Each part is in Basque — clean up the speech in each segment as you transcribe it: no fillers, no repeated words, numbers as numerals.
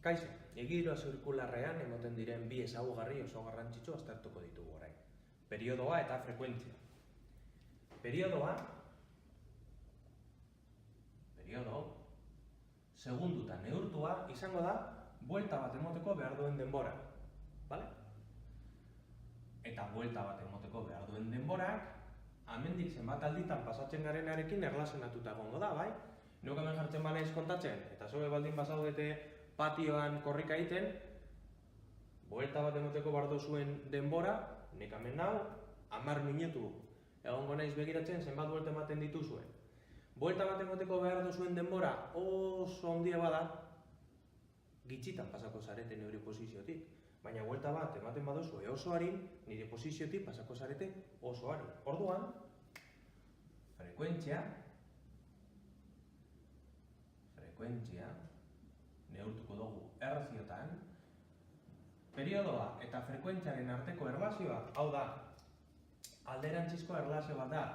Kaixo, egitura zirkularrean ematen diren bi ezaugarri oso garrantzitsu aztertuko ditugu orain. Periodoa eta frekuentzia. Periodo, segundutan neurtua izango da buelta bat emoteko behar duen denbora. Bale? Eta buelta bat emoteko behar duen denborak, hemendik zenbat alditan pasatzen garenarekin erlazionatuta egongo da, bai? Neuk hemen jartzen banaiz kontatzen, eta zobe baldin bazaudete patioan korrika egiten, buelta bat emoteko behar duzuen denbora, nik hemen nau, 10 minutu egongo naiz begiratzen zenbat buelta ematen dituzuen. Buelta bat emoteko behar duzuen denbora oso handia bada, gitxitan pasako zarete nire posiziotik. Baina buelta bat ematen baduzu oso harin, nire posiziotik pasako zarete oso harin. Orduan, frekuentzia neurtuko dugu erraziotan, periodoa eta frekuentziaren arteko erlazioa, hau da, alderantzizko erlazio bat da.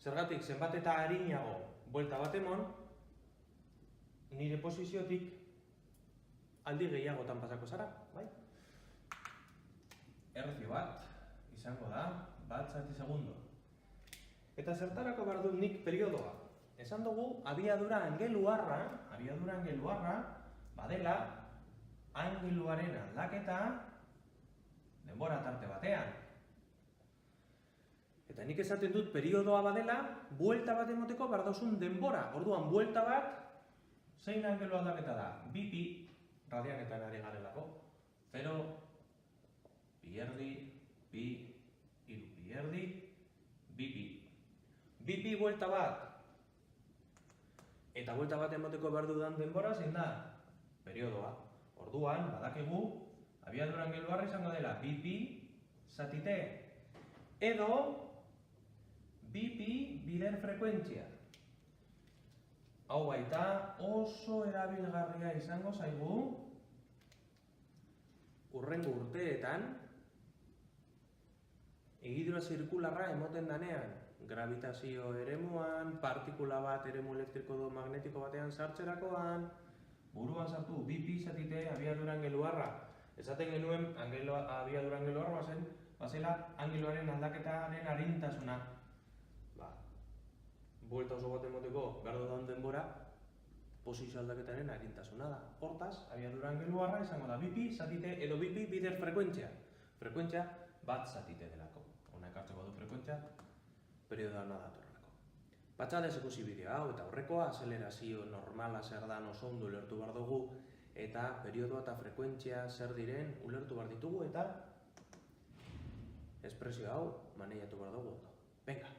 Zergatik, zenbat eta arinago buelta bat emon, nire posiziotik aldi gehiagotan pasako zara, bai? Errazio bat izango da, 1 zati-segundo. Eta zertarako behar dut nik periodoa? Esan dugu, abiadura angeluarra badela angeluaren aldaketa denbora tarte batean. Eta nik esaten dut periodoa badela, buelta bat emoteko behar duzun denbora. Orduan, buelta bat, zein angelu aldaketa da? 2pi radianetan ari garelako. 0, pi erdi, pi, iru pi erdi, 2pi. 2pi buelta bat. Eta buelta bat emoteko behar dudan denbora zein da? Periodoa. Orduan, badakigu, abiadura angeluarra izango dela 2pi zati t. Edo 2pi bider frekuentzia. Hau baita oso erabilgarria izango zaigu hurrengo urteetan egidura zirkularra emoten danean, gravitazio eremuan, partikula bat eremu elektriko-magnetiko batean sartzerakoan, buruan sartu 2pi zati t abiadura angeluarra. Esaten genuen abiadura angeluarra bazela angeluaren aldaketaren arintasuna. Buelta oso bat emoteko behar dudan denbora, posizio aldaketaren arintasuna da. Hortaz, abiadura angeluarra izango da 2pi zati t edo 2pi bider frekuentzia. Frekuentzia 1 zati t delako. Hona ekartzeko du frekuentzia, periodoa datorrelako. Batxadez ikusi bideo hau eta horrekoa, azelerazio normala zer dan oso ondo ulertu behar dugu, eta periodoa eta frekuentzia zer diren ulertu behar ditugu, eta espresio hau maneiatu behar dugu. Venga!